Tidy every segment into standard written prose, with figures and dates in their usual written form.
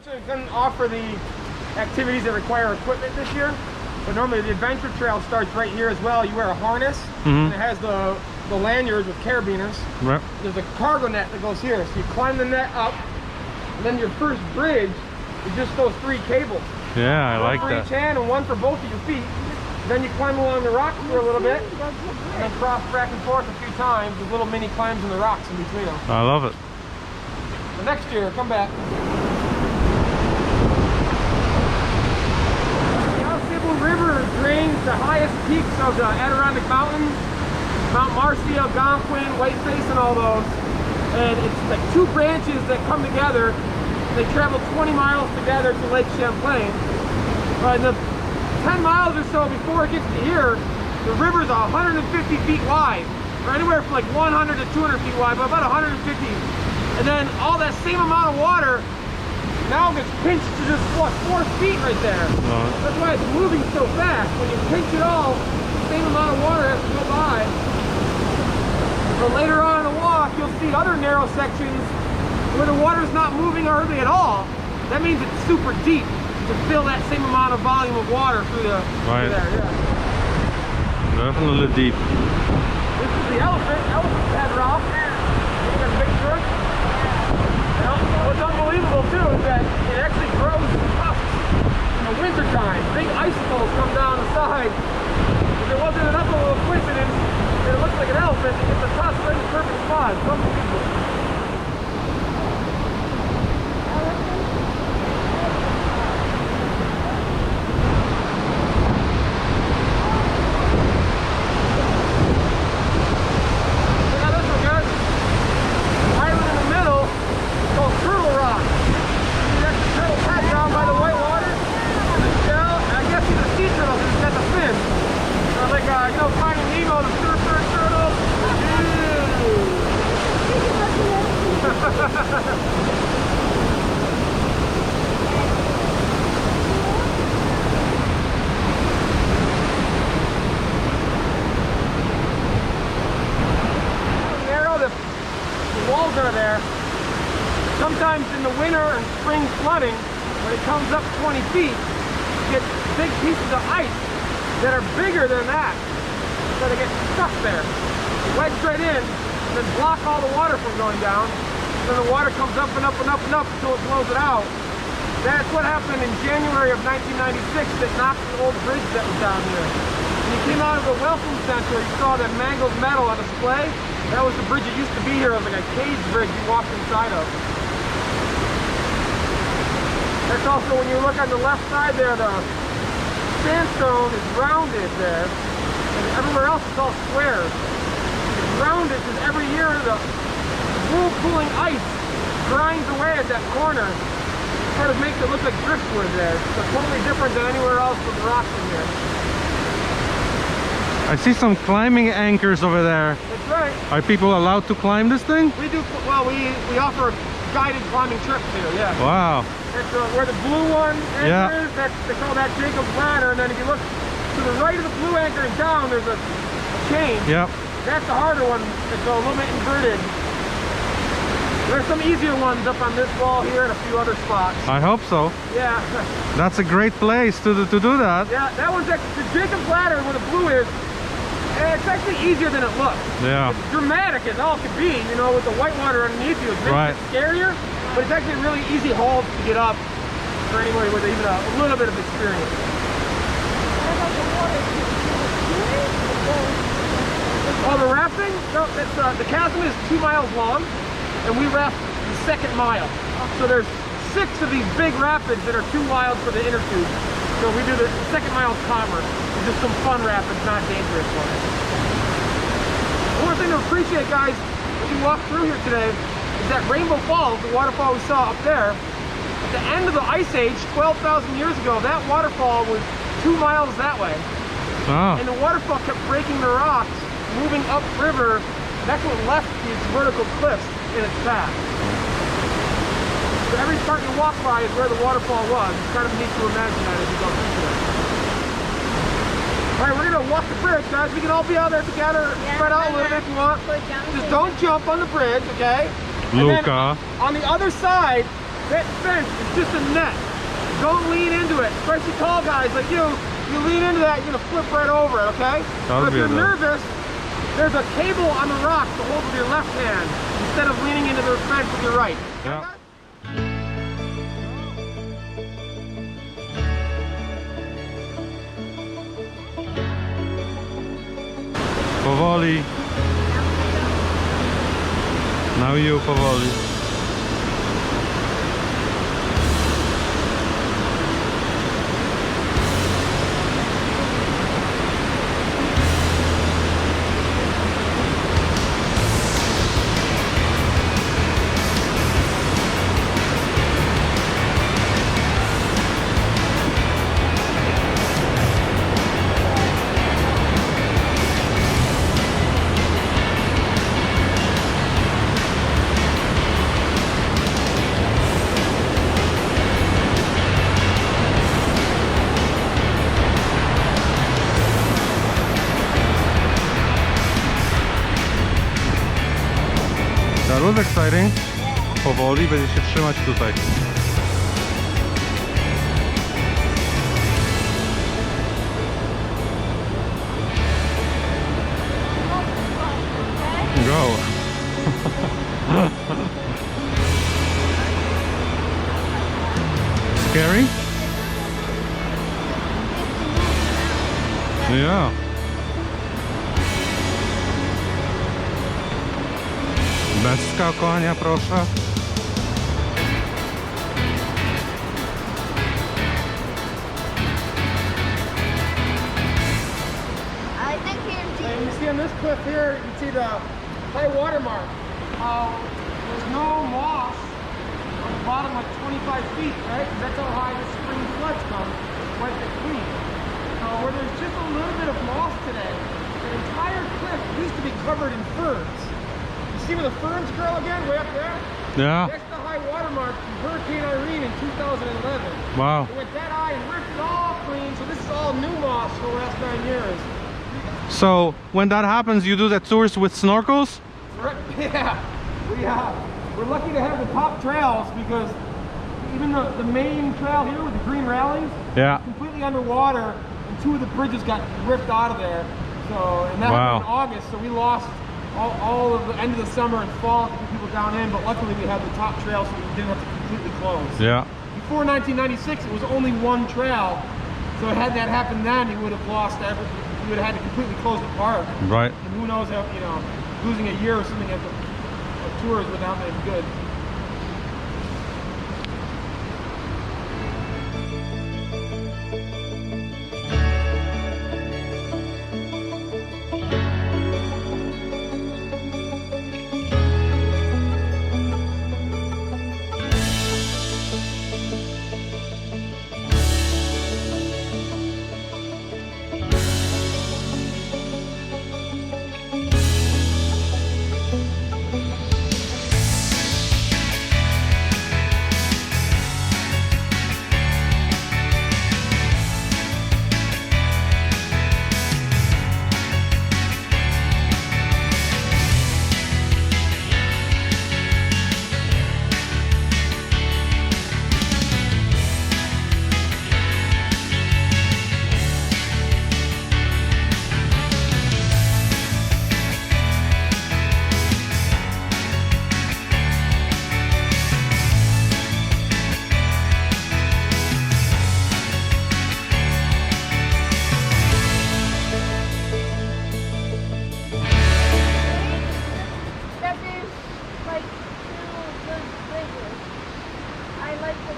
Unfortunately, we couldn't offer the activities that require equipment this year. But normally the adventure trail starts right here as well. You wear a harness, and it has the lanyards with carabiners. Right. There's a cargo net that goes here. So you climb the net up, and then your first bridge is just those 3 cables. Yeah, I like that. One for each hand and one for both of your feet. Then you climb along the rocks for a little bit, and then cross back and forth a few times with little mini climbs in the rocks in between them. I love it. The next year, come back. The AUSABLE River drains the highest peaks of the Adirondack Mountains, Mount Marcy, Algonquin, Whiteface, and all those. And it's like 2 branches that come together. They travel 20 miles together to Lake Champlain. In the 10 miles or so before it gets to here, the river's 150 feet wide, or anywhere from like 100 to 200 feet wide, but about 150. And then all that same amount of water now gets pinched to just, what, 4 feet right there. That's why it's moving so fast. When you pinch it all, the same amount of water has to go by. So later on in the walk, you'll see other narrow sections where the water's not moving hardly at all. That means it's super deep to fill that same amount of volume of water through the through there. Yeah. Definitely deep. This is the elephant. Elephant's head rock. Look at the big bird. What's unbelievable too is that it actually grows tusks in the wintertime. Big icicles come down the side. If it wasn't enough of a coincidence that it looks like an elephant, it gets the tusk right in the perfect spot. It's unbelievable. Sometimes in the winter and spring flooding, when it comes up 20 feet, you get big pieces of ice that are bigger than that. So they get stuck there, wedged right in, and then block all the water from going down. Then the water comes up and up and up and up until it blows it out. That's what happened in January of 1996 that knocked the old bridge that was down here. When you came out of the Welcome Center, you saw that mangled metal on display. That was the bridge that used to be here. It was like a cage bridge you walked inside of. That's also, when you look on the left side there, the sandstone is rounded there, and everywhere else it's all squares. It's rounded because every year the whirl-pooling ice grinds away at that corner. It sort of makes it look like driftwood there. It's totally different than anywhere else with the rocks in here. I see some climbing anchors over there. That's right. Are people allowed to climb this thing? We do. Well, we offer guided climbing trips here. Yeah. Wow. That's where the blue one anchor is. They call that Jacob's Ladder. And then if you look to the right of the blue anchor and down, there's a chain. Yep. That's the harder one. It's a little bit inverted. There's some easier ones up on this wall here and a few other spots. I hope so. Yeah. That's a great place to do that. Yeah, that one's the Jacob's Ladder where the blue is. It's actually easier than it looks. Yeah. It's dramatic as all could be, you know, with the white water underneath you. It makes it scarier, but it's actually a really easy hold to get up for anybody with even a little bit of experience. Oh, the rafting? No, the chasm is 2 miles long, and we raft the second mile. So there's 6 of these big rapids that are 2 miles for the inner tube. So we do the second mile calmer. It's just some fun rapids, not dangerous ones. One thing to appreciate, guys, as you walk through here today, is that Rainbow Falls, the waterfall we saw up there, at the end of the Ice Age, 12,000 years ago, that waterfall was 2 miles that way. Oh. And the waterfall kept breaking the rocks, moving upriver. That's what left these vertical cliffs in its path. So every part you walk by is where the waterfall was. It's kind of neat to imagine that as you go through there. All right, we're gonna walk the bridge, guys. We can all be out there together, spread out a little bit if you want. Just don't jump on the bridge, okay? Luca. On the other side, That fence is just a net. Don't lean into it, especially tall guys like you. You lean into that, you're gonna flip right over it, okay? But if you're nervous, there's a cable on the rock to hold with your left hand instead of leaning into the fence with your right. Yeah. Powoli. Now you powoli. That was exciting. Powoli będzie się trzymać tutaj. Go. Scary? Yeah. Bez skakania, proszę. I think And you see on this cliff here, you see the high water mark. There's no moss on the bottom like 25 feet, right? Because that's how high the spring floods come, right at clean. So where there's just a little bit of moss today, the entire cliff used to be covered in ferns. You see where the ferns grow again, way up there? Yeah. That's the high water mark from Hurricane Irene in 2011. Wow. It went that high and ripped it all clean, so this is all new moss for the last 9 years. So when that happens, you do the tours with snorkels? Yeah, we're lucky to have the top trails because even the main trail here with the green railings, Yeah. is completely underwater, and 2 of the bridges got ripped out of there. So, and that happened in August, so we lost all of the end of the summer and fall to get people down in, but luckily we had the top trail so we didn't have to completely close. Yeah. Before 1996, it was only one trail, so had that happened then, you would have lost everything. You would have had to completely close the park. Right. And who knows how, you know, losing a year or something of tours without that is good.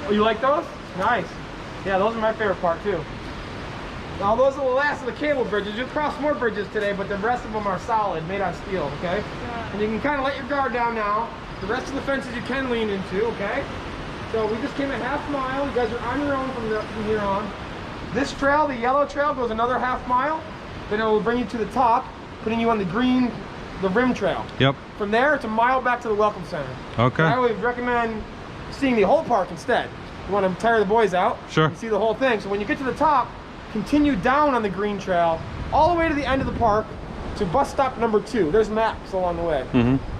Oh, you like those? Nice. Yeah, those are my favorite part too. Now those are the last of the cable bridges. You'll cross more bridges today, but the rest of them are solid, made out of steel, okay? Yeah. And you can kind of let your guard down now. The rest of the fences you can lean into, okay? So we just came a half mile. You guys are on your own from here on. This trail, the yellow trail, goes another half mile. Then it will bring you to the top, putting you on the green, the rim trail. Yep. From there, it's a mile back to the Welcome Center. Okay. I would recommend seeing the whole park instead. You want to tire the boys out? Sure. And see the whole thing. So when you get to the top, continue down on the green trail all the way to the end of the park to bus stop number 2. There's maps along the way.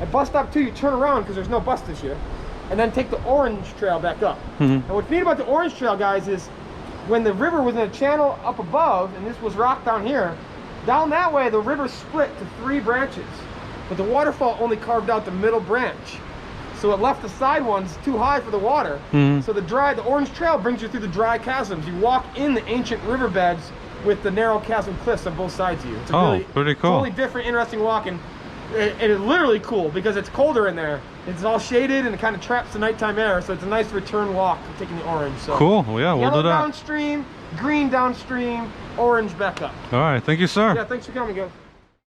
At bus stop 2, you turn around because there's no bus this year. and then take the orange trail back up. And what's neat about the orange trail, guys, is when the river was in a channel up above, and this was rock down here, down that way the river split to 3 branches, but the waterfall only carved out the middle branch. So it left the side ones too high for the water. So the orange trail brings you through the dry chasms. You walk in the ancient riverbeds with the narrow chasm cliffs on both sides of you. It's a really, pretty cool. Totally different, interesting walk, and it is literally cool because it's colder in there. It's all shaded and it kind of traps the nighttime air, so it's a nice return walk taking the orange. So cool. Well, yeah, we'll do that. Yellow downstream, green downstream, orange back up. All right, thank you, sir. Yeah, thanks for coming, guys.